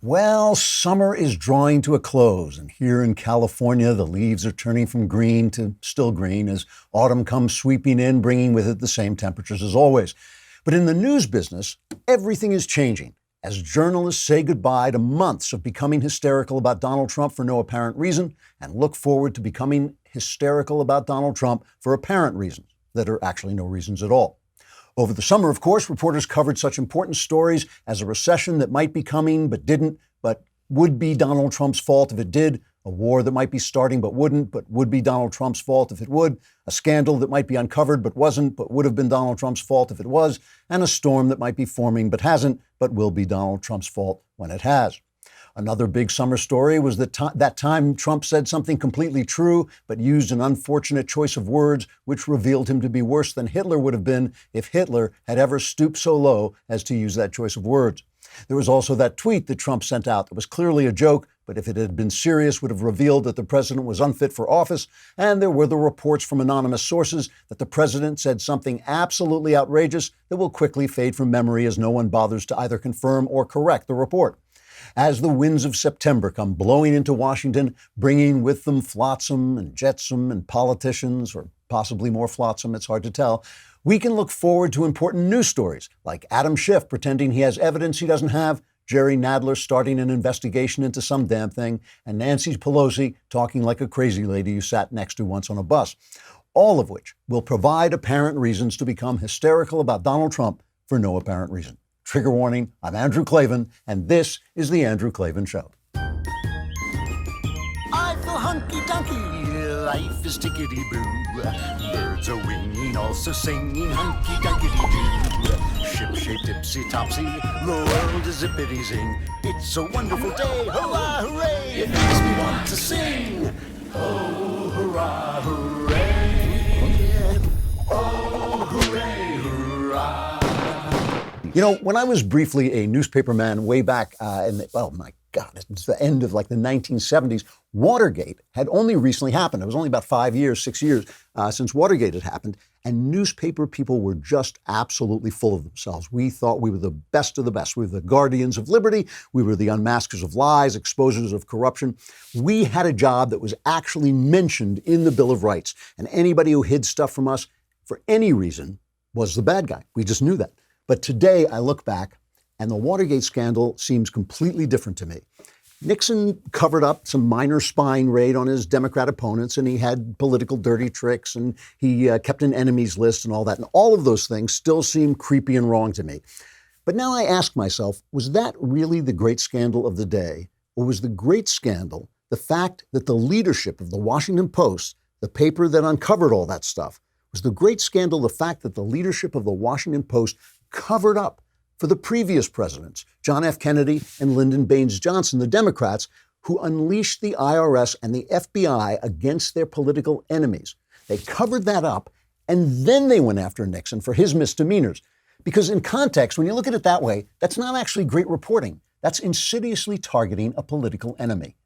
Well, summer is drawing to a close, and here in California, the leaves are turning from green to still green as autumn comes sweeping in, bringing with it the same temperatures as always. But in the news business, everything is changing as journalists say goodbye to months of becoming hysterical about Donald Trump for no apparent reason and look forward to becoming hysterical about Donald Trump for apparent reasons that are actually no reasons at all. Over the summer, of course, reporters covered such important stories as a recession that might be coming but didn't, but would be Donald Trump's fault if it did, a war that might be starting but wouldn't, but would be Donald Trump's fault if it would, a scandal that might be uncovered but wasn't, but would have been Donald Trump's fault if it was, and a storm that might be forming but hasn't, but will be Donald Trump's fault when it has. Another big summer story was that time Trump said something completely true, but used an unfortunate choice of words, which revealed him to be worse than Hitler would have been if Hitler had ever stooped so low as to use that choice of words. There was also that tweet that Trump sent out that was clearly a joke, but if it had been serious, would have revealed that the president was unfit for office. And there were the reports from anonymous sources that the president said something absolutely outrageous that will quickly fade from memory as no one bothers to either confirm or correct the report. As the winds of September come blowing into Washington, bringing with them flotsam and jetsam and politicians, or possibly more flotsam, it's hard to tell, we can look forward to important news stories like Adam Schiff pretending he has evidence he doesn't have, Jerry Nadler starting an investigation into some damn thing, and Nancy Pelosi talking like a crazy lady you sat next to once on a bus. All of which will provide apparent reasons to become hysterical about Donald Trump for no apparent reason. Trigger warning, I'm Andrew Klavan, and this is The Andrew Klavan Show. I feel hunky-dunky, life is tickety-boo. Birds are winging, also singing hunky-dunky-doo. Ship-shape, tipsy-topsy, the world is zippity-zing. It's a wonderful day, hurrah, hooray! It makes me want to sing. Oh, hurrah, hooray! Oh, hooray, hurrah! You know, when I was briefly a newspaperman way back oh my God, it's the end of like the 1970s, Watergate had only recently happened. It was only about 6 years since Watergate had happened. And newspaper people were just absolutely full of themselves. We thought we were the best of the best. We were the guardians of liberty. We were the unmaskers of lies, exposers of corruption. We had a job that was actually mentioned in the Bill of Rights. And anybody who hid stuff from us for any reason was the bad guy. We just knew that. But today I look back and the Watergate scandal seems completely different to me. Nixon covered up some minor spying raid on his Democrat opponents, and he had political dirty tricks, and he kept an enemies list and all that. And all of those things still seem creepy and wrong to me. But now I ask myself, was that really the great scandal of the day? Or was the great scandal the fact that the leadership of the Washington Post, the paper that uncovered all that stuff, was the great scandal the fact that the leadership of the Washington Post covered up for the previous presidents, John F. Kennedy and Lyndon Baines Johnson, the Democrats, who unleashed the IRS and the FBI against their political enemies. They covered that up, and then they went after Nixon for his misdemeanors. Because in context, when you look at it that way, that's not actually great reporting. That's insidiously targeting a political enemy.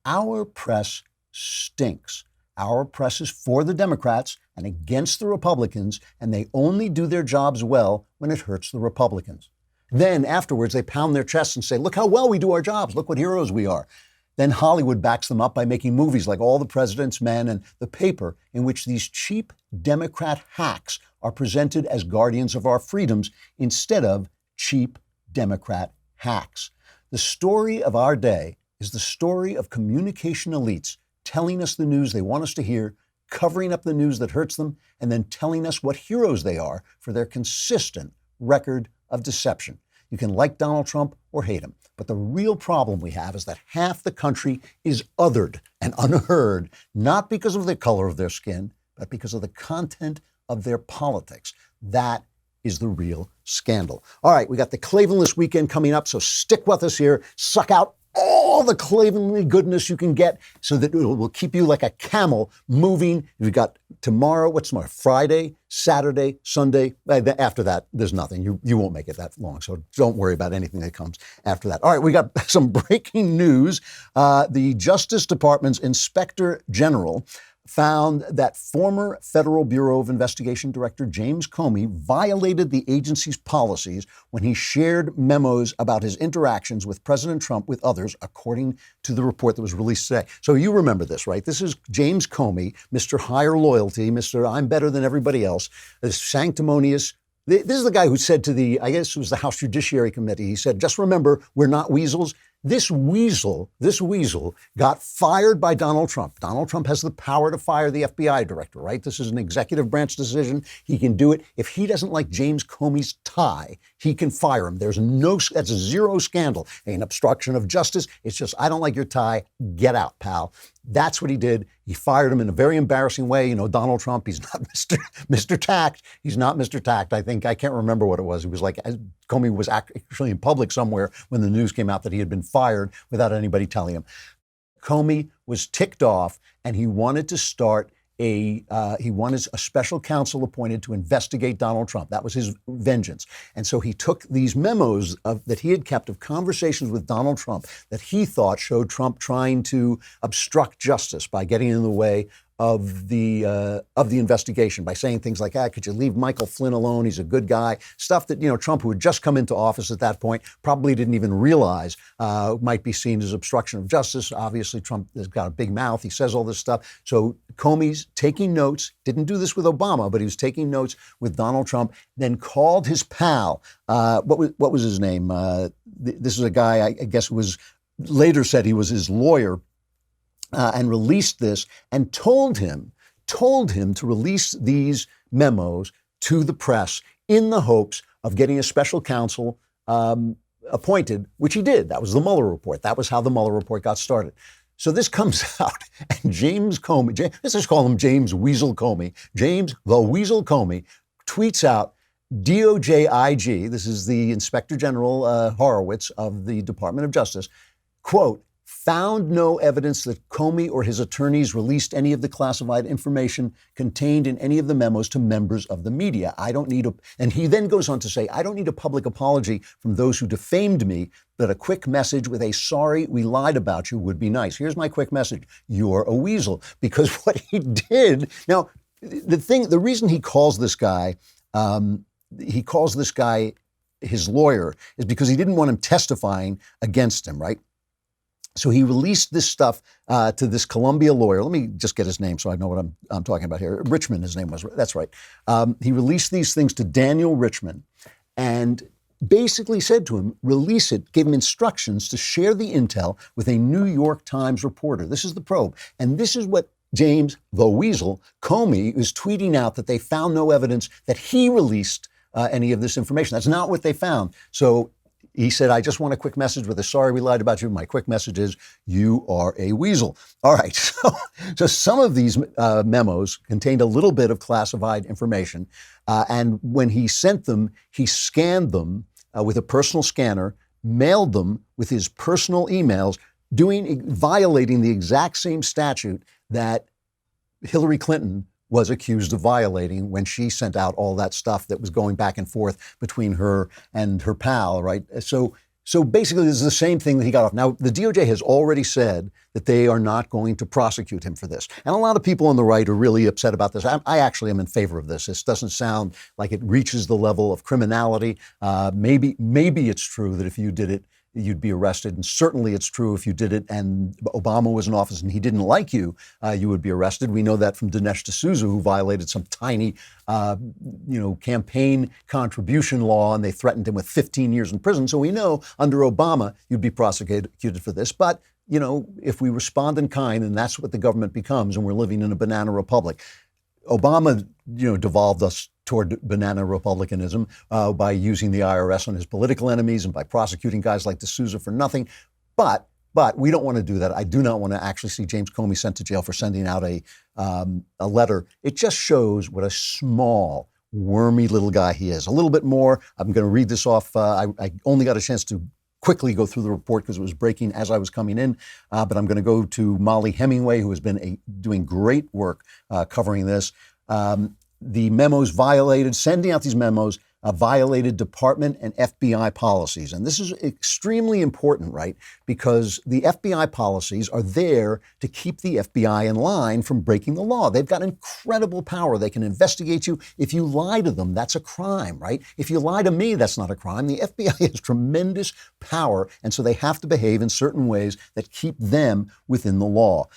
Our press stinks. Our press is for the Democrats and against the Republicans, and they only do their jobs well when it hurts the Republicans. Then afterwards, they pound their chests and say, look how well we do our jobs. Look what heroes we are. Then Hollywood backs them up by making movies like All the President's Men and The Paper, in which these cheap Democrat hacks are presented as guardians of our freedoms instead of cheap Democrat hacks. The story of our day is the story of communication elites telling us the news they want us to hear, covering up the news that hurts them, and then telling us what heroes they are for their consistent record of deception. You can like Donald Trump or hate him, but the real problem we have is that half the country is othered and unheard, not because of the color of their skin, but because of the content of their politics. That is the real scandal. All right, we got the Klavanless weekend coming up, so stick with us here. Suck out all the Klavanly goodness you can get so that it will keep you like a camel moving. We've got tomorrow, what's tomorrow? Friday, Saturday, Sunday. After that, there's nothing. You won't make it that long, so don't worry about anything that comes after that. All right, we got some breaking news. The Justice Department's Inspector General found that former Federal Bureau of Investigation Director James Comey violated the agency's policies when he shared memos about his interactions with President Trump with others, according to the report that was released today. So you remember this, right? This is James Comey, Mr. Higher Loyalty, Mr. I'm better than everybody else, this sanctimonious. This is the guy who said to I guess it was the House Judiciary Committee, he said, just remember, we're not weasels. This weasel got fired by Donald Trump. Donald Trump has the power to fire the FBI director, right? This is an executive branch decision. He can do it. If he doesn't like James Comey's tie, he can fire him. That's a zero scandal. Ain't obstruction of justice. It's just, I don't like your tie. Get out, pal. That's what he did. He fired him in a very embarrassing way. You know, Donald Trump, he's not Mr. Tact. He's not Mr. Tact. I can't remember what it was. It was like Comey was actually in public somewhere when the news came out that he had been fired without anybody telling him. Comey was ticked off and he wanted to start he wanted a special counsel appointed to investigate Donald Trump. That was his vengeance. And so he took these memos that he had kept of conversations with Donald Trump that he thought showed Trump trying to obstruct justice by getting in the way of the investigation, by saying things like, could you leave Michael Flynn alone? He's a good guy. Stuff that, Trump, who had just come into office at that point, probably didn't even realize might be seen as obstruction of justice. Obviously, Trump has got a big mouth. He says all this stuff. So Comey's taking notes, didn't do this with Obama, but he was taking notes with Donald Trump, then called his pal. What was his name? This is a guy, I guess, who was later said he was his lawyer. And released this and told him to release these memos to the press in the hopes of getting a special counsel appointed, which he did. That was the Mueller report. That was how the Mueller report got started. So this comes out, and James Comey, let's just call him James Weasel Comey, James the Weasel Comey, tweets out, DOJ IG, this is the Inspector General Horowitz of the Department of Justice, quote, found no evidence that Comey or his attorneys released any of the classified information contained in any of the memos to members of the media. And he then goes on to say, I don't need a public apology from those who defamed me, but a quick message with a sorry, we lied about you would be nice. Here's my quick message. You're a weasel. Because what he did, now, the reason he calls this guy his lawyer is because he didn't want him testifying against him, right? So he released this stuff to this Columbia lawyer. Let me just get his name so I know what I'm talking about here. Richmond, his name was. That's right. He released these things to Daniel Richmond and basically said to him, release it, gave him instructions to share the intel with a New York Times reporter. This is the probe. And this is what James the Weasel Comey is tweeting out, that they found no evidence that he released any of this information. That's not what they found. So he said, I just want a quick message with a sorry we lied about you. My quick message is, you are a weasel. All right. So some of these memos contained a little bit of classified information. And when he sent them, he scanned them with a personal scanner, mailed them with his personal emails, violating the exact same statute that Hillary Clinton was accused of violating when she sent out all that stuff that was going back and forth between her and her pal, right? So basically, this is the same thing that he got off. Now, the DOJ has already said that they are not going to prosecute him for this. And a lot of people on the right are really upset about this. I actually am in favor of this. This doesn't sound like it reaches the level of criminality. Maybe it's true that if you did it, you'd be arrested. And certainly it's true if you did it and Obama was in office and he didn't like you, you would be arrested. We know that from Dinesh D'Souza, who violated some tiny, campaign contribution law, and they threatened him with 15 years in prison. So we know under Obama, you'd be prosecuted for this. But, if we respond in kind, and that's what the government becomes, and we're living in a banana republic. Obama, devolved us toward banana republicanism by using the IRS on his political enemies and by prosecuting guys like D'Souza for nothing. But we don't want to do that. I do not want to actually see James Comey sent to jail for sending out a letter. It just shows what a small, wormy little guy he is. A little bit more. I'm going to read this off. I only got a chance to quickly go through the report because it was breaking as I was coming in. But I'm going to go to Molly Hemingway, who has been doing great work covering this. The memos sending out these memos violated department and FBI policies. And this is extremely important, right? Because the FBI policies are there to keep the FBI in line from breaking the law. They've got incredible power. They can investigate you. If you lie to them, that's a crime, right? If you lie to me, that's not a crime. The FBI has tremendous power, and so they have to behave in certain ways that keep them within the law.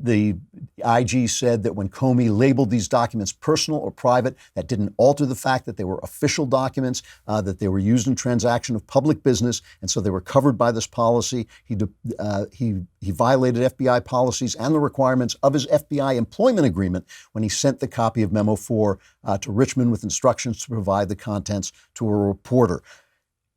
The IG said that when Comey labeled these documents personal or private, that didn't alter the fact that they were official documents, that they were used in transaction of public business, and so they were covered by this policy. He violated FBI policies and the requirements of his FBI employment agreement when he sent the copy of Memo 4 to Richmond with instructions to provide the contents to a reporter.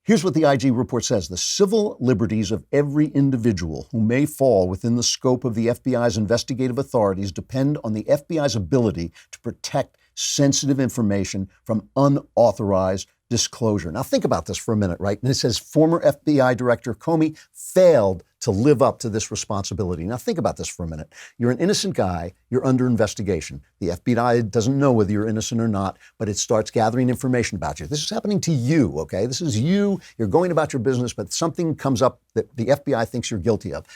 Here's what the IG report says. The civil liberties of every individual who may fall within the scope of the FBI's investigative authorities depend on the FBI's ability to protect sensitive information from unauthorized disclosure. Now think about this for a minute, right? And it says former FBI Director Comey failed to live up to this responsibility. Now think about this for a minute. You're an innocent guy. You're under investigation. The FBI doesn't know whether you're innocent or not, but it starts gathering information about you. This is happening to you, okay? This is you. You're going about your business, but something comes up that the FBI thinks you're guilty of.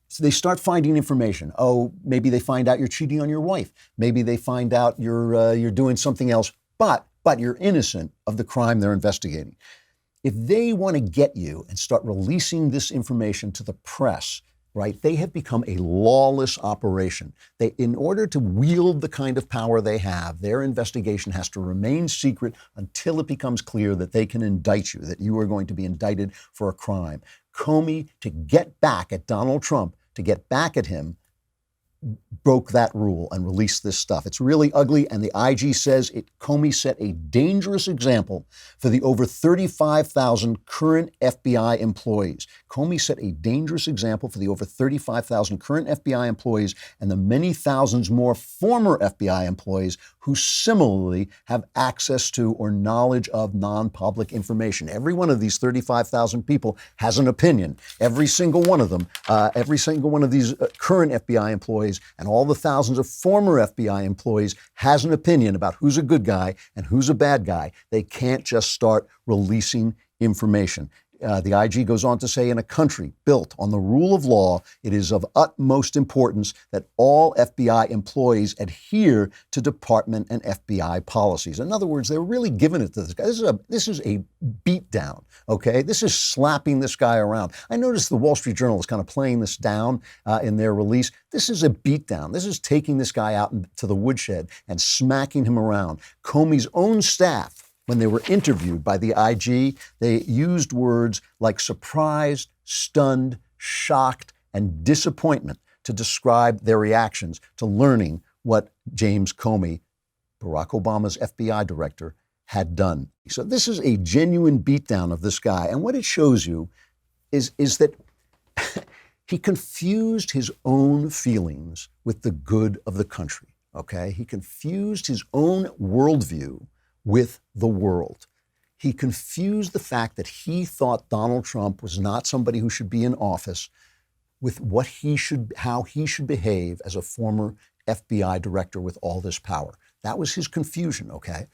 So they start finding information. Oh, maybe they find out you're cheating on your wife. Maybe they find out you're doing something else, but you're innocent of the crime they're investigating. If they want to get you and start releasing this information to the press, right, they have become a lawless operation. In order to wield the kind of power they have, their investigation has to remain secret until it becomes clear that they can indict you, that you are going to be indicted for a crime. Comey, to get back at Donald Trump, to get back at him, broke that rule and released this stuff. It's really ugly, and the IG says Comey set a dangerous example for the over 35,000 current FBI employees. Comey set a dangerous example for the over 35,000 current FBI employees and the many thousands more former FBI employees who similarly have access to or knowledge of non-public information. Every one of these 35,000 people has an opinion. Every single one of them, every single one of these current FBI employees and all the thousands of former FBI employees has an opinion about who's a good guy and who's a bad guy. They can't just start releasing information. The IG goes on to say, in a country built on the rule of law, it is of utmost importance that all FBI employees adhere to department and FBI policies. In other words, they're really giving it to this guy. This is a beatdown, okay? This is slapping this guy around. I noticed the Wall Street Journal is kind of playing this down in their release. This is a beatdown. This is taking this guy out to the woodshed and smacking him around. Comey's own staff, when they were interviewed by the IG, they used words like surprised, stunned, shocked, and disappointment to describe their reactions to learning what James Comey, Barack Obama's FBI director, had done. So this is a genuine beatdown of this guy. And what it shows you is that he confused his own feelings with the good of the country, okay? He confused his own worldview with the world. He confused the fact that he thought Donald Trump was not somebody who should be in office with how he should behave as a former FBI director with all this power. That was his confusion, okay?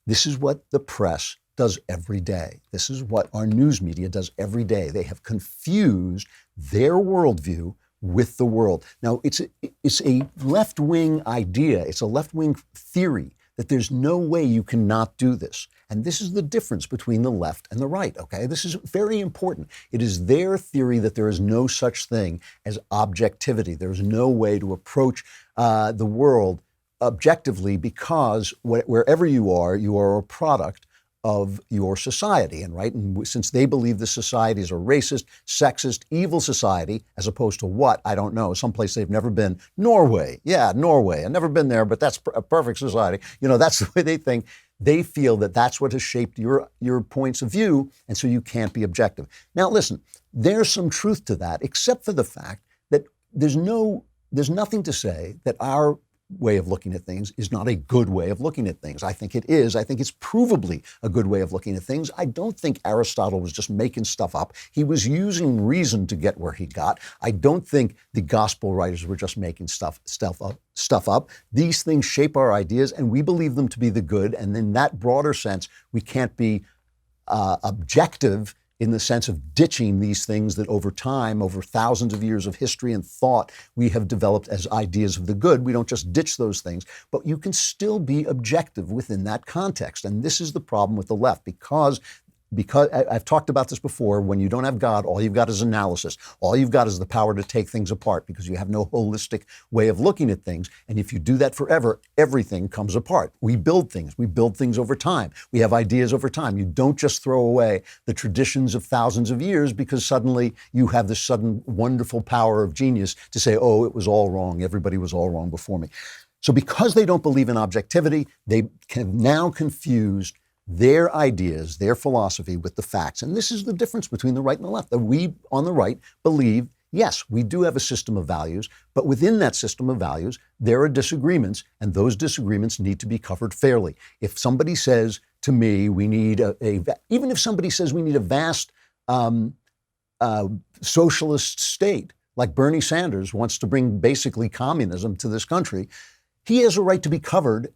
This is what the press does every day. This is what our news media does every day. They have confused their worldview with the world. Now, it's a left-wing idea. It's a left-wing theory that there's no way you cannot do this. And this is the difference between the left and the right, okay? This is very important. It is their theory that there is no such thing as objectivity. There's no way to approach the world objectively because wherever you are a product of your society, and since they believe the society is a racist, sexist, evil society, as opposed to what, I don't know, someplace they've never been, Norway. Yeah, Norway. I've never been there, but that's a perfect society. That's the way they think. They feel that that's what has shaped your points of view, and so you can't be objective. Now, listen, there's some truth to that, except for the fact that there's nothing to say that our way of looking at things is not a good way of looking at things. I think it is. I think it's provably a good way of looking at things. I don't think Aristotle was just making stuff up. He was using reason to get where he got. I don't think the gospel writers were just making stuff up. These things shape our ideas, and we believe them to be the good. And in that broader sense, we can't be objective in the sense of ditching these things that over time, over thousands of years of history and thought, we have developed as ideas of the good. We don't just ditch those things, but you can still be objective within that context. And this is the problem with the left, because I've talked about this before, when you don't have God, all you've got is analysis. All you've got is the power to take things apart because you have no holistic way of looking at things. And if you do that forever, everything comes apart. We build things. We build things over time. We have ideas over time. You don't just throw away the traditions of thousands of years because suddenly you have this sudden wonderful power of genius to say, oh, it was all wrong. Everybody was all wrong before me. So because they don't believe in objectivity, they have now confused their ideas, their philosophy with the facts. And this is the difference between the right and the left. That we on the right believe, yes, we do have a system of values, but within that system of values, there are disagreements, and those disagreements need to be covered fairly. If somebody says to me, we need even if somebody says we need a vast socialist state, like Bernie Sanders wants to bring basically communism to this country, he has a right to be covered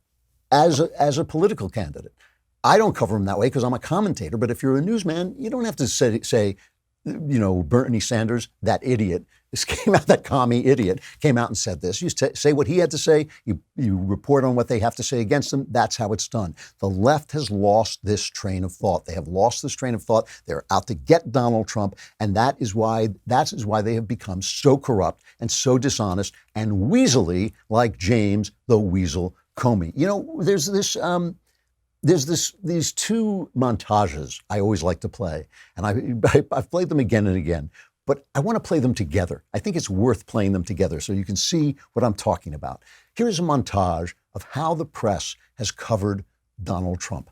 as a political candidate. I don't cover him that way because I'm a commentator, but if you're a newsman, you don't have to say, Bernie Sanders, that idiot, that commie idiot, came out and said this. You say what he had to say, you report on what they have to say against him. That's how it's done. The left has lost this train of thought. They have lost this train of thought. They're out to get Donald Trump, and that is why they have become so corrupt and so dishonest and weaselly, like James the Weasel Comey. There's these two montages I always like to play, and I've played them again and again, but I want to play them together. I think it's worth playing them together so you can see what I'm talking about. Here is a montage of how the press has covered Donald Trump.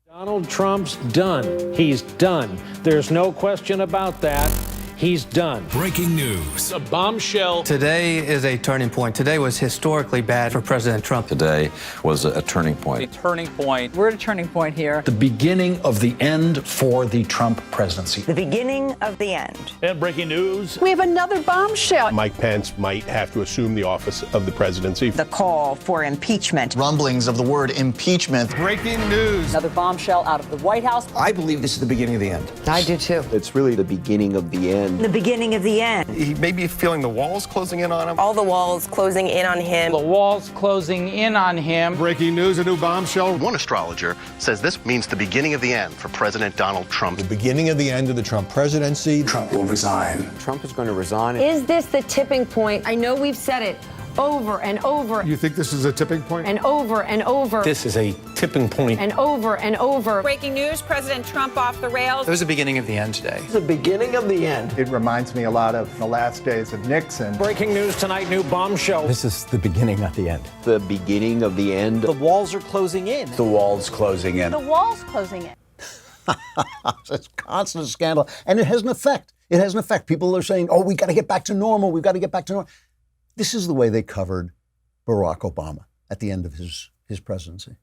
Donald Trump's done. He's done. There's no question about that. He's done. Breaking news. A bombshell. Today is a turning point. Today was historically bad for President Trump. Today was a turning point. A turning point. We're at a turning point here. The beginning of the end for the Trump presidency. The beginning of the end. And breaking news. We have another bombshell. Mike Pence might have to assume the office of the presidency. The call for impeachment. Rumblings of the word impeachment. Breaking news. Another bombshell out of the White House. I believe this is the beginning of the end. I do too. It's really the beginning of the end. The beginning of the end. He may be feeling the walls closing in on him. All the walls closing in on him. The walls closing in on him. Breaking news, a new bombshell. One astrologer says this means the beginning of the end for President Donald Trump. The beginning of the end of the Trump presidency. Trump will resign. Trump is going to resign. Is this the tipping point? I know we've said it over and over. You think this is a tipping point? And over and over. This is a tipping point. And over and over. Breaking news, President Trump off the rails. It was the beginning of the end today. It's the beginning of the end. It reminds me a lot of the last days of Nixon. Breaking news tonight, new bombshell. This is the beginning, not the end. The beginning of the end. The walls are closing in. The walls closing in. The wall's closing in. It's constant scandal. And it has an effect. It has an effect. People are saying, oh, we got to get back to normal. We've got to get back to normal. This is the way they covered Barack Obama at the end of his presidency.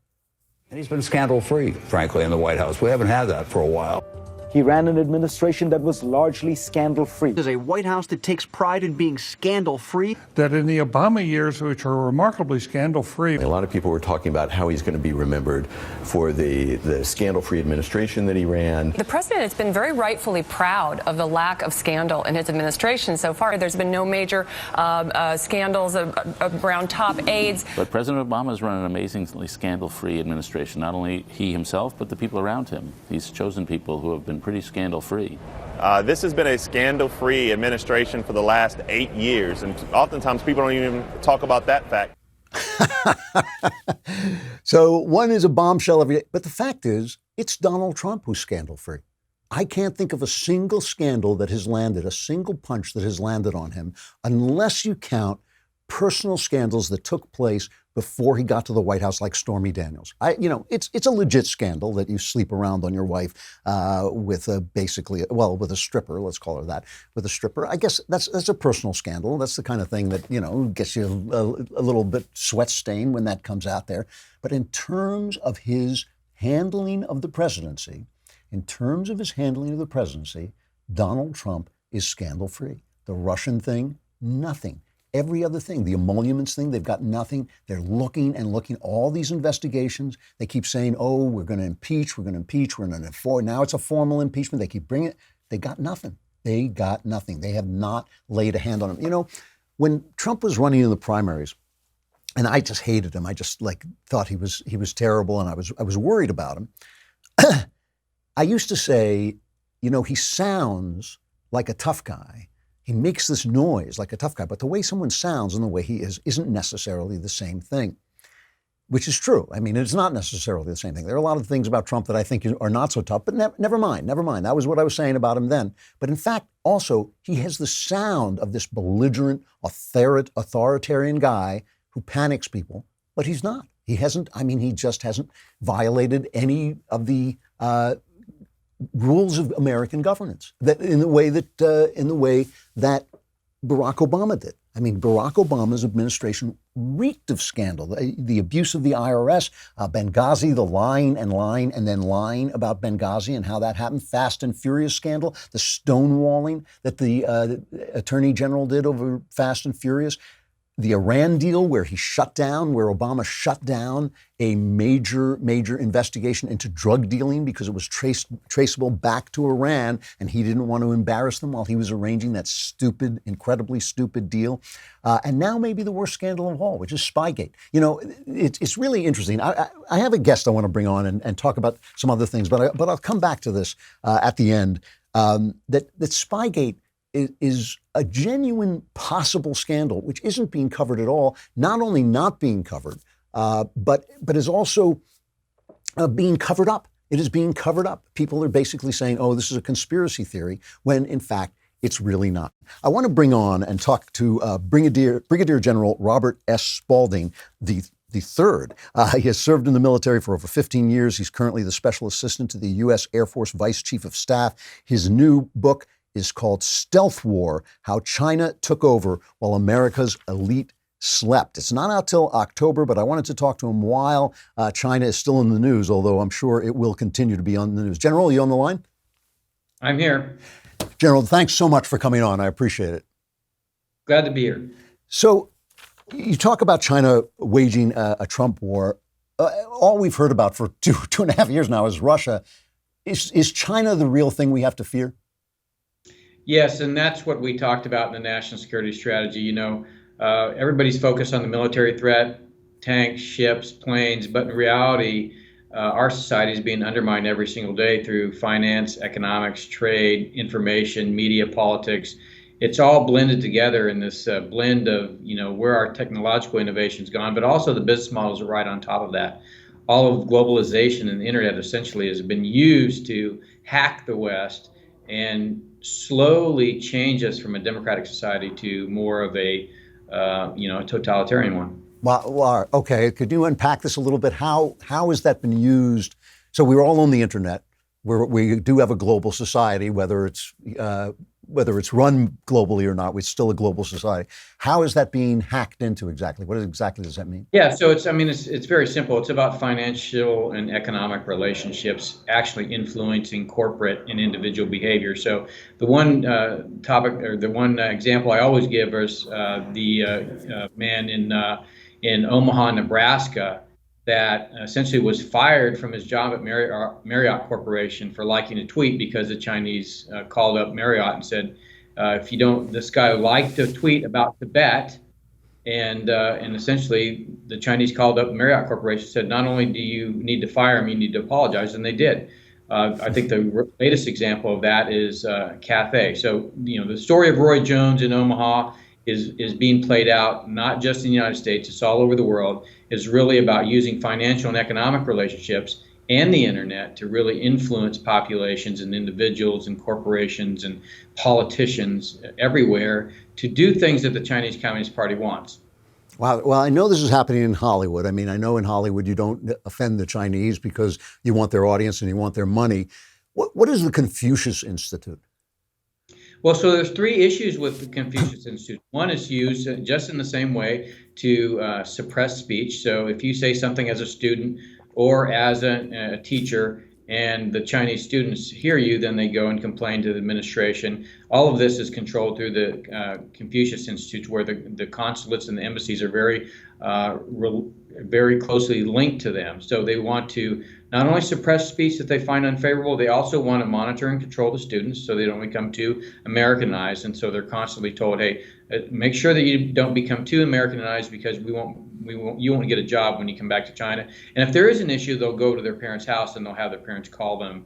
And he's been scandal-free, frankly, in the White House. We haven't had that for a while. He ran an administration that was largely scandal-free. There's a White House that takes pride in being scandal-free. That in the Obama years, which are remarkably scandal-free. A lot of people were talking about how he's going to be remembered for the scandal-free administration that he ran. The president has been very rightfully proud of the lack of scandal in his administration so far. There's been no major scandals around top aides. But President Obama has run an amazingly scandal-free administration. Not only he himself, but the people around him. He's chosen people who have been pretty scandal-free. This has been a scandal-free administration for the last 8 years, and oftentimes people don't even talk about that fact. So one is a bombshell every day, but the fact is, it's Donald Trump who's scandal-free. I can't think of a single scandal that has landed, a single punch that has landed on him, unless you count personal scandals that took place before he got to the White House, like Stormy Daniels. It's a legit scandal that you sleep around on your wife with a stripper. Let's call her that, with a stripper. I guess that's a personal scandal. That's the kind of thing that gets you a little bit sweat stain when that comes out there. But in terms of his handling of the presidency, Donald Trump is scandal-free. The Russian thing, nothing. Every other thing, the emoluments thing, they've got nothing. They're looking and looking. All these investigations, they keep saying, oh, we're going to impeach, we're going to enforce. Now it's a formal impeachment. They keep bringing it. They got nothing. They have not laid a hand on him. When Trump was running in the primaries, and I just hated him. I just thought he was terrible, and I was worried about him. I used to say, he sounds like a tough guy. He makes this noise like a tough guy, but the way someone sounds and the way he is isn't necessarily the same thing, which is true. I mean, it's not necessarily the same thing. There are a lot of things about Trump that I think are not so tough, but never mind. That was what I was saying about him then. But in fact, also, he has the sound of this belligerent, authoritarian guy who panics people, but he's not. He just hasn't violated any of the rules of American governance in the way that Barack Obama did. I mean, Barack Obama's administration reeked of scandal. The abuse of the IRS, Benghazi, the lying and then lying about Benghazi and how that happened, Fast and Furious scandal, the stonewalling that the Attorney General did over Fast and Furious, the Iran deal where Obama shut down a major investigation into drug dealing because it was traceable back to Iran, and he didn't want to embarrass them while he was arranging that incredibly stupid deal. And now maybe the worst scandal of all, which is Spygate. It's really interesting. I have a guest I want to bring on and talk about some other things, but I'll come back to this at the end, that Spygate is a genuine possible scandal, which isn't being covered at all, not only not being covered, but is also being covered up. It is being covered up. People are basically saying, oh, this is a conspiracy theory, when in fact, it's really not. I want to bring on and talk to Brigadier General Robert S. Spalding, the third. He has served in the military for over 15 years. He's currently the Special Assistant to the U.S. Air Force Vice Chief of Staff. His new book is called Stealth War: How China Took Over While America's Elite Slept. It's not out till October, but I wanted to talk to him while China is still in the news, although I'm sure it will continue to be on the news. General, are you on the line? I'm here. General, thanks so much for coming on. I appreciate it. Glad to be here. So you talk about China waging a Trump war. All we've heard about for two and a half years now is Russia. Is China the real thing we have to fear? Yes, and that's what we talked about in the national security strategy. Everybody's focused on the military threat, tanks, ships, planes, but in reality, our society is being undermined every single day through finance, economics, trade, information, media, politics. It's all blended together in this blend of, where our technological innovation's gone, but also the business models are right on top of that. All of globalization and the internet essentially has been used to hack the West and slowly change us from a democratic society to more of a totalitarian one. Well, okay. Could you unpack this a little bit? How has that been used? So we're all on the internet. We do have a global society, whether it's run globally or not. We're still a global society. How is that being hacked into exactly? What exactly does that mean? Yeah, so it's very simple. It's about financial and economic relationships actually influencing corporate and individual behavior. So the one example I always give is the man in Omaha, Nebraska, that essentially was fired from his job at Marriott Corporation for liking a tweet because the Chinese called up Marriott and said, this guy liked a tweet about Tibet, and essentially the Chinese called up Marriott Corporation and said, not only do you need to fire him, you need to apologize, and they did. I think the latest example of that is Cathay. So, the story of Roy Jones in Omaha is being played out not just in the United States, it's all over the world. Is really about using financial and economic relationships and the internet to really influence populations and individuals and corporations and politicians everywhere to do things that the Chinese Communist Party wants. Wow. Well, I know this is happening in Hollywood. I mean, I know in Hollywood you don't offend the Chinese because you want their audience and you want their money. What is the Confucius Institute? Well, so there's three issues with the Confucius Institute. One is used just in the same way to suppress speech. So if you say something as a student or as a teacher and the Chinese students hear you, then they go and complain to the administration. All of this is controlled through the Confucius Institute, where the consulates and the embassies are very closely linked to them. So they want to not only suppress speech that they find unfavorable, they also want to monitor and control the students so they don't become too Americanized. And so they're constantly told, hey, make sure that you don't become too Americanized because you won't get a job when you come back to China. And if there is an issue, they'll go to their parents' house and they'll have their parents call them,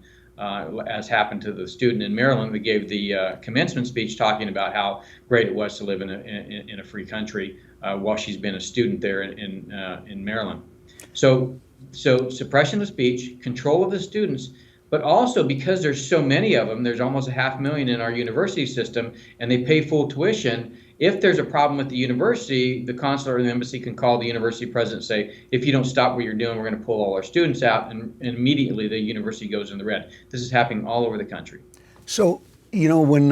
as happened to the student in Maryland who gave the commencement speech talking about how great it was to live in a free country while she's been a student there in Maryland. So suppression of speech, control of the students, but also because there's so many of them, there's almost 500,000 in our university system, and they pay full tuition. If there's a problem with the university, the consulate or the embassy can call the university president and say, if you don't stop what you're doing, we're going to pull all our students out, and immediately the university goes in the red. This is happening all over the country. So, you know, when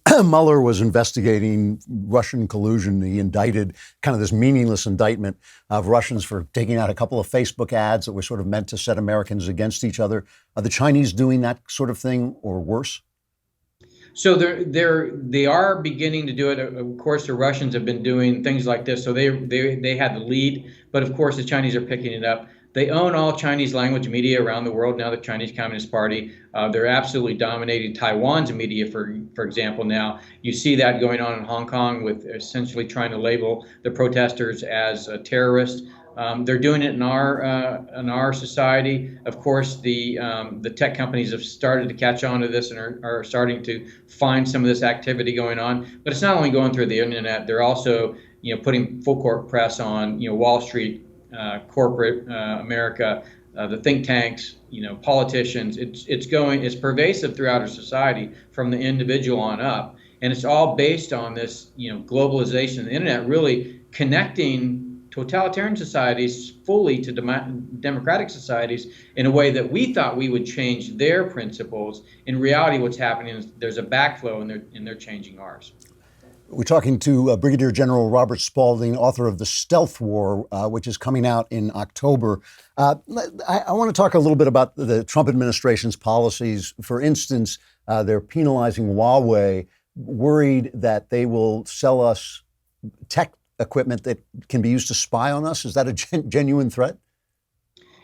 Mueller was investigating Russian collusion, he indicted kind of this meaningless indictment of Russians for taking out a couple of Facebook ads that were sort of meant to set Americans against each other. Are the Chinese doing that sort of thing or worse? So they are beginning to do it. Of course, the Russians have been doing things like this. So they had the lead, but of course the Chinese are picking it up. They own all Chinese language media around the world now, the Chinese Communist Party. They're absolutely dominating Taiwan's media, for example, now. You see that going on in Hong Kong with essentially trying to label the protesters as terrorists. They're doing it in our society. Of course, the tech companies have started to catch on to this and are starting to find some of this activity going on. But it's not only going through the internet. They're also putting full court press on Wall Street, corporate America, the think tanks, politicians. It's pervasive throughout our society from the individual on up, and it's all based on this globalization of the internet really connecting totalitarian societies fully to democratic societies in a way that we thought we would change their principles. In reality, what's happening is there's a backflow and they're changing ours. We're talking to Brigadier General Robert Spalding, author of The Stealth War, which is coming out in October. I want to talk a little bit about the Trump administration's policies. For instance, they're penalizing Huawei, worried that they will sell us tech equipment that can be used to spy on us. Is that a genuine threat?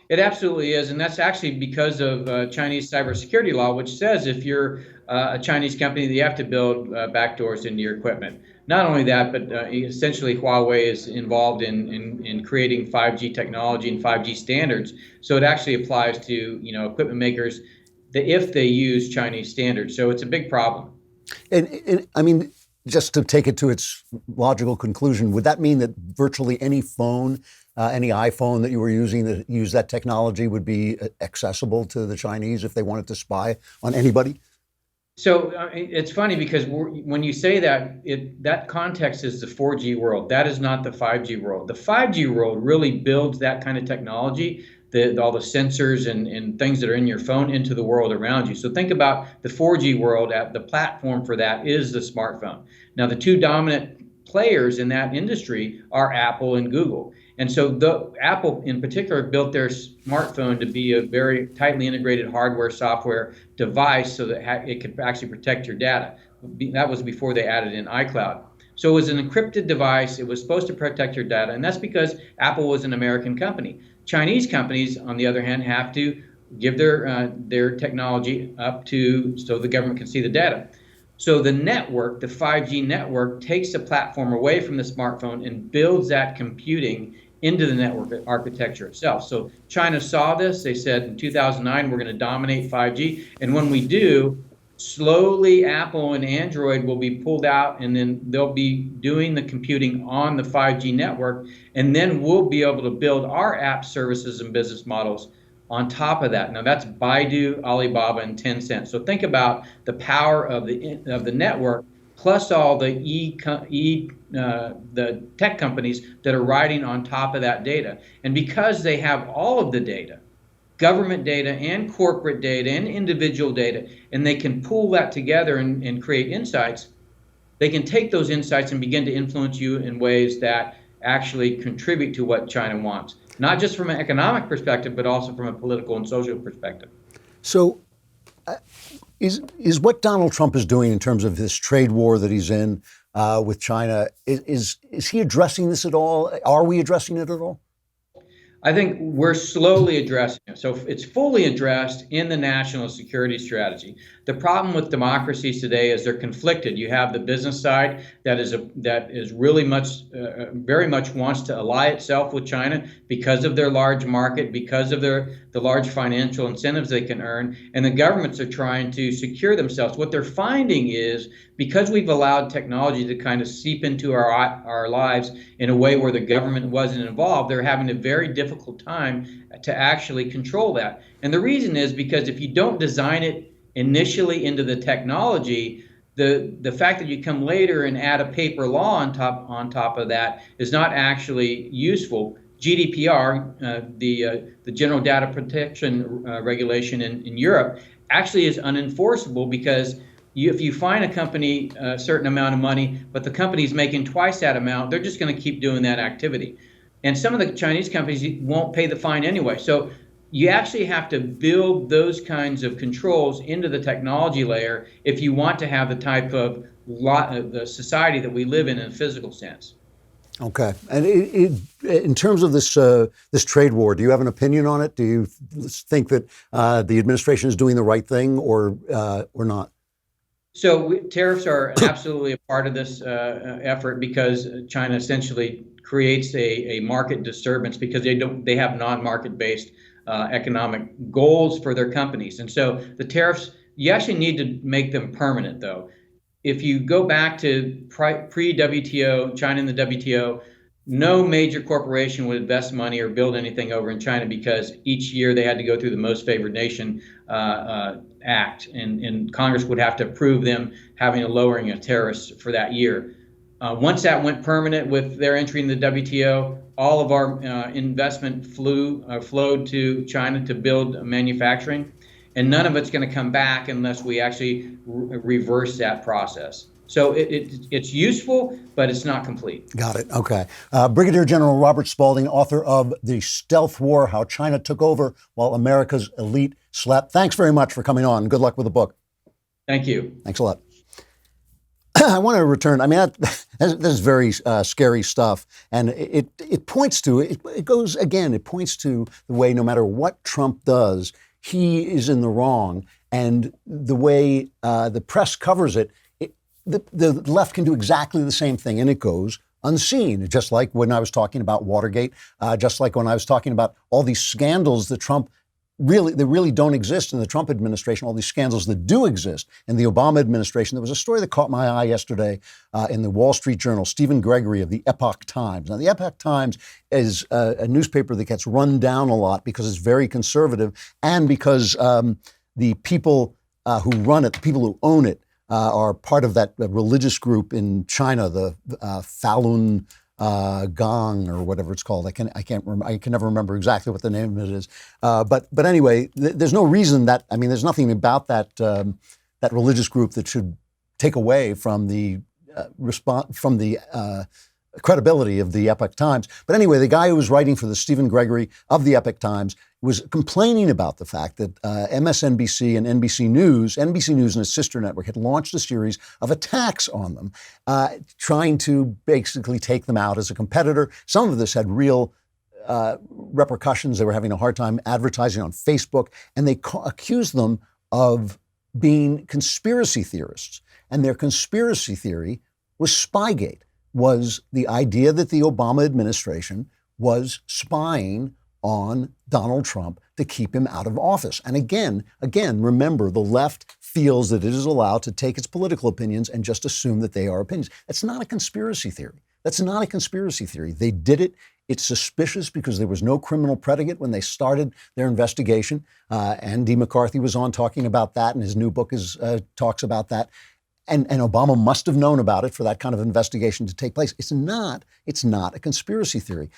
It absolutely is, and that's actually because of Chinese cybersecurity law, which says if you're a Chinese company, you have to build backdoors into your equipment. Not only that, but essentially Huawei is involved in creating 5G technology and 5G standards. So it actually applies to equipment makers if they use Chinese standards. So it's a big problem. And I mean, just to take it to its logical conclusion, would that mean that virtually any phone, any iPhone that you were using that used that technology would be accessible to the Chinese if they wanted to spy on anybody? So it's funny because when you say that, that context is the 4G world. That is not the 5G world. The 5G world really builds that kind of technology, all the sensors and things that are in your phone into the world around you. So think about the 4G world. The platform for that is the smartphone. Now, the two dominant players in that industry are Apple and Google. And so Apple in particular built their smartphone to be a very tightly integrated hardware software device so that it could actually protect your data. That was before they added in iCloud. So it was an encrypted device. It was supposed to protect your data, and that's because Apple was an American company. Chinese companies, on the other hand, have to give their technology up so the government can see the data. So the network, the 5G network, takes the platform away from the smartphone and builds that computing into the network architecture itself. So China saw this. They said in 2009, we're going to dominate 5G. And when we do, slowly Apple and Android will be pulled out, and then they'll be doing the computing on the 5G network. And then we'll be able to build our app services and business models on top of that. Now that's Baidu, Alibaba, and Tencent. So think about the power of the network plus all the the tech companies that are riding on top of that data. And because they have all of the data, government data and corporate data and individual data, and they can pool that together and create insights, they can take those insights and begin to influence you in ways that actually contribute to what China wants, not just from an economic perspective, but also from a political and social perspective. So is what Donald Trump is doing in terms of this trade war that he's in with China, is he addressing this at all? Are we addressing it at all? I think we're slowly addressing it. So it's fully addressed in the national security strategy. The problem with democracies today is they're conflicted. You have the business side that is really very much wants to ally itself with China because of their large market, because of the large financial incentives they can earn, and the governments are trying to secure themselves. What they're finding is, because we've allowed technology to kind of seep into our lives in a way where the government wasn't involved, they're having a very difficult time to actually control that. And the reason is because if you don't design it initially into the technology, the fact that you come later and add a paper law on top of that is not actually useful. GDPR, the General Data Protection Regulation in Europe, actually is unenforceable because if you fine a company a certain amount of money, but the company's making twice that amount, they're just going to keep doing that activity. And some of the Chinese companies won't pay the fine anyway. So you actually have to build those kinds of controls into the technology layer if you want to have the type of the society that we live in a physical sense. Okay. And in terms of this this trade war, do you have an opinion on it? Do you think that the administration is doing the right thing or not? So tariffs are absolutely a part of this effort because China essentially creates a market disturbance because they have non-market based economic goals for their companies. And so the tariffs, you actually need to make them permanent though. If you go back to pre-WTO, China and the WTO, no major corporation would invest money or build anything over in China because each year they had to go through the Most Favored Nation Act, and Congress would have to approve them having a lowering of tariffs for that year. Once that went permanent with their entry in the WTO, all of our investment flowed to China to build manufacturing, and none of it's going to come back unless we actually reverse that process. So it's useful, but it's not complete. Got it. Okay. Brigadier General Robert Spalding, author of The Stealth War, How China Took Over While America's Elite Slept. Thanks very much for coming on. Good luck with the book. Thank you. Thanks a lot. I want to return. I mean, that's very scary stuff. And it points to, it goes, again, it points to the way no matter what Trump does, he is in the wrong. And the way the press covers it, the left can do exactly the same thing, and it goes unseen. Just like when I was talking about Watergate, just like when I was talking about all these scandals that really don't exist in the Trump administration, all these scandals that do exist in the Obama administration. There was a story that caught my eye yesterday in the Wall Street Journal, Stephen Gregory of the Epoch Times. Now, the Epoch Times is a newspaper that gets run down a lot because it's very conservative and because the people who run it, the people who own it, are part of that religious group in China, the Falun Gong or whatever it's called. I can never remember exactly what the name of it is. But anyway, there's no reason there's nothing about that that religious group that should take away from the credibility of the Epoch Times. But anyway, the guy who was writing for the Stephen Gregory of the Epoch Times was complaining about the fact that MSNBC and NBC News and its sister network had launched a series of attacks on them, trying to basically take them out as a competitor. Some of this had real repercussions. They were having a hard time advertising on Facebook, and they accused them of being conspiracy theorists. And their conspiracy theory was Spygate, was the idea that the Obama administration was spying on Donald Trump to keep him out of office. And again, remember, the left feels that it is allowed to take its political opinions and just assume that they are opinions. That's not a conspiracy theory. That's not a conspiracy theory. They did it. It's suspicious because there was no criminal predicate when they started their investigation. Andy McCarthy was on talking about that, and his new book talks about that. And Obama must have known about it for that kind of investigation to take place. It's not a conspiracy theory.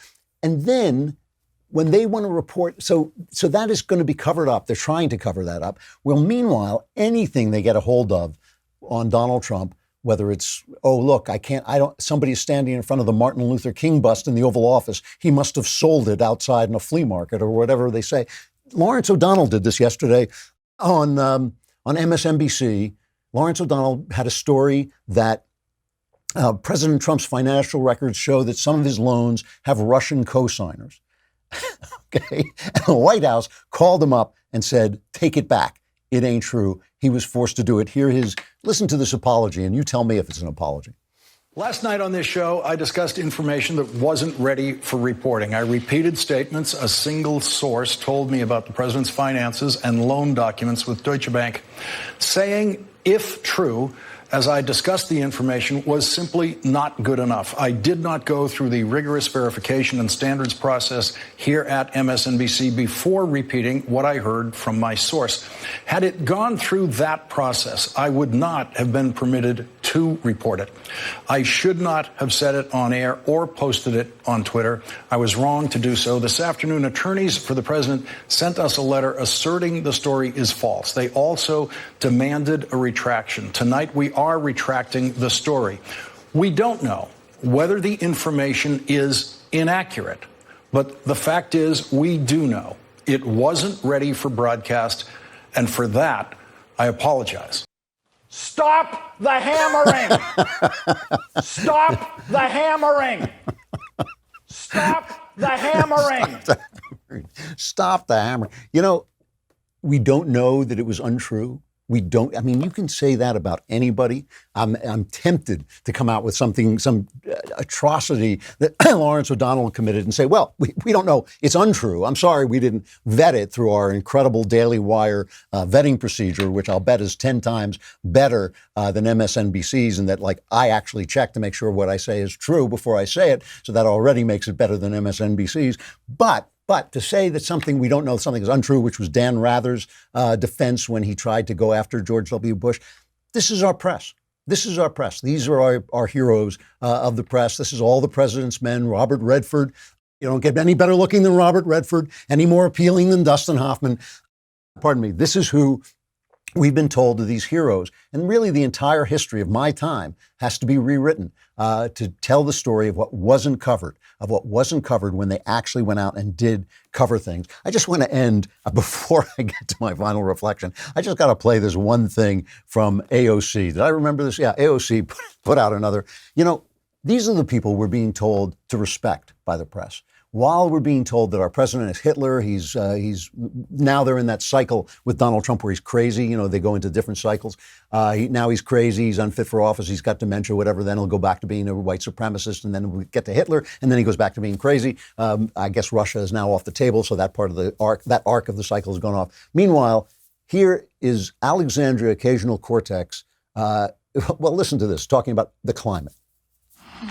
And then when they want to report, so that is going to be covered up. They're trying to cover that up. Well, meanwhile, anything they get a hold of on Donald Trump, whether it's, oh, look, somebody's standing in front of the Martin Luther King bust in the Oval Office. He must have sold it outside in a flea market or whatever they say. Lawrence O'Donnell did this yesterday on MSNBC. Lawrence O'Donnell had a story that President Trump's financial records show that some of his loans have Russian co-signers. Okay. And the White House called him up and said, take it back. It ain't true. He was forced to do it. Listen to this apology, and you tell me if it's an apology. Last night on this show, I discussed information that wasn't ready for reporting. I repeated statements a single source told me about the president's finances and loan documents with Deutsche Bank, saying, if true, as I discussed the information, was simply not good enough. I did not go through the rigorous verification and standards process here at MSNBC before repeating what I heard from my source. Had it gone through that process, I would not have been permitted to report it. I should not have said it on air or posted it on Twitter. I was wrong to do so. This afternoon, attorneys for the president sent us a letter asserting the story is false. They also demanded a retraction. Tonight, we are retracting the story. We don't know whether the information is inaccurate, but the fact is we do know it wasn't ready for broadcast, and for that, I apologize. Stop the hammering! Stop the hammering! Stop the hammering! Stop the hammering. You know, we don't know that it was untrue. We don't. I mean, you can say that about anybody. I'm tempted to come out with some atrocity that Lawrence O'Donnell committed and say, well, we don't know. It's untrue. I'm sorry we didn't vet it through our incredible Daily Wire vetting procedure, which I'll bet is 10 times better than MSNBC's, and that I actually check to make sure what I say is true before I say it. So that already makes it better than MSNBC's. But to say that something we don't know, something is untrue, which was Dan Rather's defense when he tried to go after George W. Bush, this is our press. This is our press. These are our heroes of the press. This is all the president's men. Robert Redford. You don't get any better looking than Robert Redford, any more appealing than Dustin Hoffman. Pardon me. This is who we've been told are these heroes. And really the entire history of my time has to be rewritten to tell the story of what wasn't covered, when they actually went out and did cover things. I just want to end, before I get to my final reflection, I just got to play this one thing from AOC. Did I remember this? Yeah, AOC put out another. You know, these are the people we're being told to respect by the press. While we're being told that our president is Hitler, he's now they're in that cycle with Donald Trump where he's crazy. You know, they go into different cycles. Now he's crazy, he's unfit for office, he's got dementia, whatever. Then he'll go back to being a white supremacist, and then we get to Hitler, and then he goes back to being crazy. I guess Russia is now off the table, so that part of the arc of the cycle has gone off. Meanwhile, here is Alexandria Ocasio-Cortez. Well, listen to this, talking about the climate.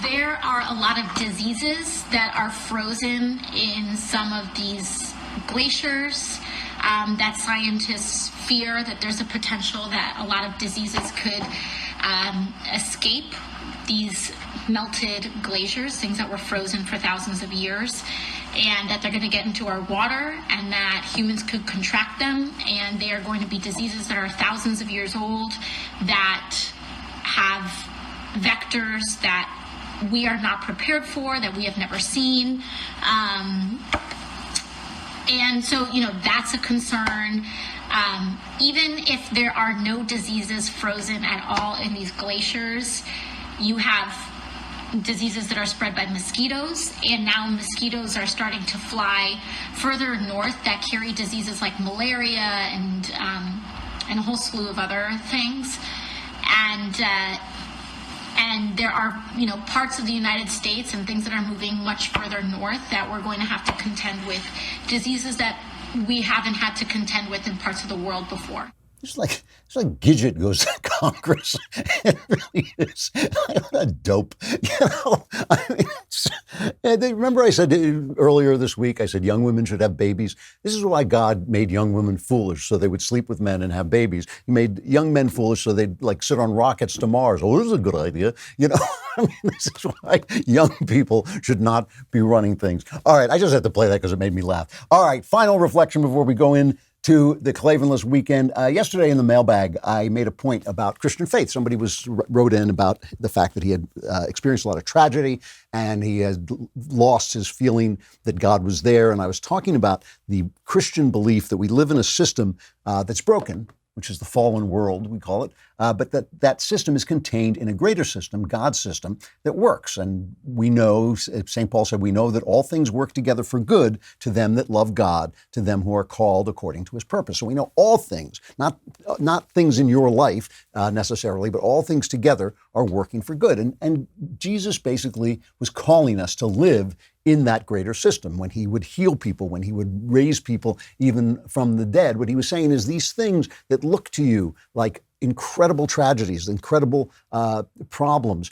There are a lot of diseases that are frozen in some of these glaciers that scientists fear that there's a potential that a lot of diseases could escape these melted glaciers, things that were frozen for thousands of years, and that they're going to get into our water and that humans could contract them, and they are going to be diseases that are thousands of years old that have vectors that we are not prepared for, that we have never seen. And so, you know, that's a concern. Even if there are no diseases frozen at all in these glaciers, you have diseases that are spread by mosquitoes, and now mosquitoes are starting to fly further north that carry diseases like malaria and a whole slew of other things. And there are, you know, parts of the United States and things that are moving much further north that we're going to have to contend with diseases that we haven't had to contend with in parts of the world before. It's like It's like Gidget goes to Congress. It really is. What a dope. I mean, remember I said earlier this week, I said young women should have babies. This is why God made young women foolish, so they would sleep with men and have babies. He made young men foolish so they'd like sit on rockets to Mars. Oh, this is a good idea. I mean, this is why young people should not be running things. All right, I just had to play that because it made me laugh. All right, final reflection before we go in to the Klavanless weekend. Yesterday in the mailbag, I made a point about Christian faith. Somebody wrote in about the fact that he had experienced a lot of tragedy and he had lost his feeling that God was there. And I was talking about the Christian belief that we live in a system that's broken, which is the fallen world, we call it, but that system is contained in a greater system, God's system, that works. And we know, St. Paul said, we know that all things work together for good to them that love God, to them who are called according to his purpose. So we know all things, not things in your life necessarily, but all things together are working for good. And Jesus basically was calling us to live in that greater system. When he would heal people, when he would raise people even from the dead, what he was saying is these things that look to you like incredible tragedies, incredible problems,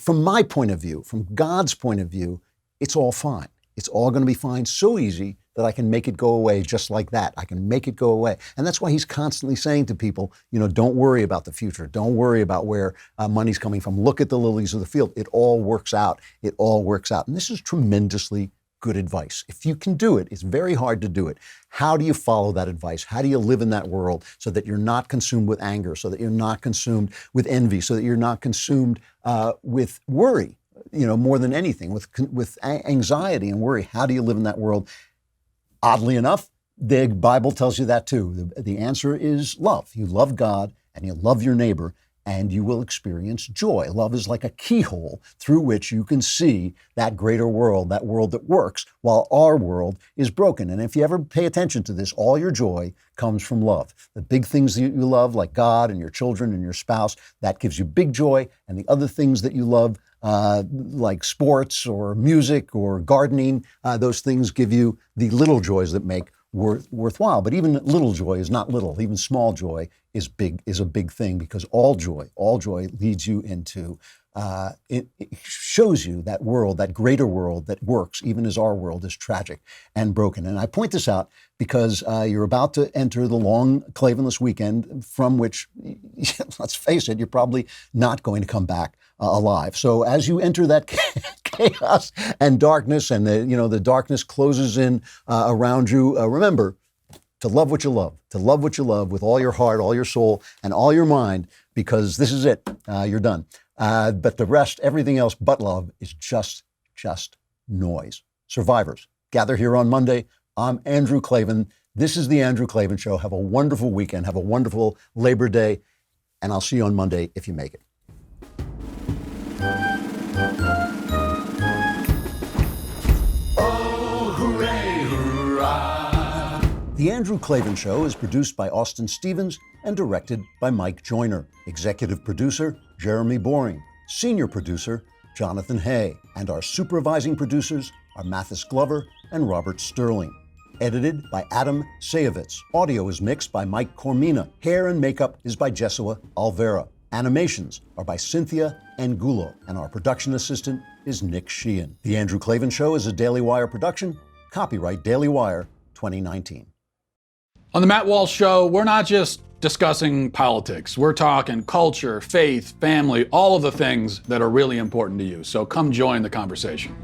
from my point of view, from God's point of view, it's all fine. It's all going to be fine, so easy that I can make it go away just like that. I can make it go away. And that's why he's constantly saying to people, don't worry about the future. Don't worry about where money's coming from. Look at the lilies of the field. It all works out. It all works out. And this is tremendously good advice. If you can do it, it's very hard to do it. How do you follow that advice? How do you live in that world so that you're not consumed with anger, so that you're not consumed with envy, so that you're not consumed with worry, more than anything, with anxiety and worry? How do you live in that world? Oddly enough, the Bible tells you that too. The answer is love. You love God and you love your neighbor, and you will experience joy. Love is like a keyhole through which you can see that greater world, that world that works, while our world is broken. And if you ever pay attention to this, all your joy comes from love. The big things that you love, like God and your children and your spouse, that gives you big joy. And the other things that you love, like sports or music or gardening, those things give you the little joys that make worthwhile. But even little joy is not little. Even small joy is a big thing, because all joy leads you into, it shows you that world, that greater world that works, even as our world is tragic and broken. And I point this out because you're about to enter the long Klavanless weekend, from which, let's face it, you're probably not going to come back alive. So as you enter that chaos and darkness, and the darkness closes in around you, remember to love what you love with all your heart, all your soul, and all your mind, because this is it. You're done. But the rest, everything else but love, is just noise. Survivors, gather here on Monday. I'm Andrew Klavan. This is The Andrew Klavan Show. Have a wonderful weekend. Have a wonderful Labor Day. And I'll see you on Monday if you make it. Oh, hooray, hurrah. The Andrew Klavan Show is produced by Austin Stevens and directed by Mike Joyner. Executive producer, Jeremy Boring. Senior producer, Jonathan Hay. And our supervising producers are Mathis Glover and Robert Sterling. Edited by Adam Sayevitz. Audio is mixed by Mike Cormina. Hair and makeup is by Jesua Alvera. Animations are by Cynthia Angulo. And our production assistant is Nick Sheehan. The Andrew Klavan Show is a Daily Wire production. Copyright Daily Wire 2019. On the Matt Walsh Show, we're not just discussing politics. We're talking culture, faith, family, all of the things that are really important to you. So come join the conversation.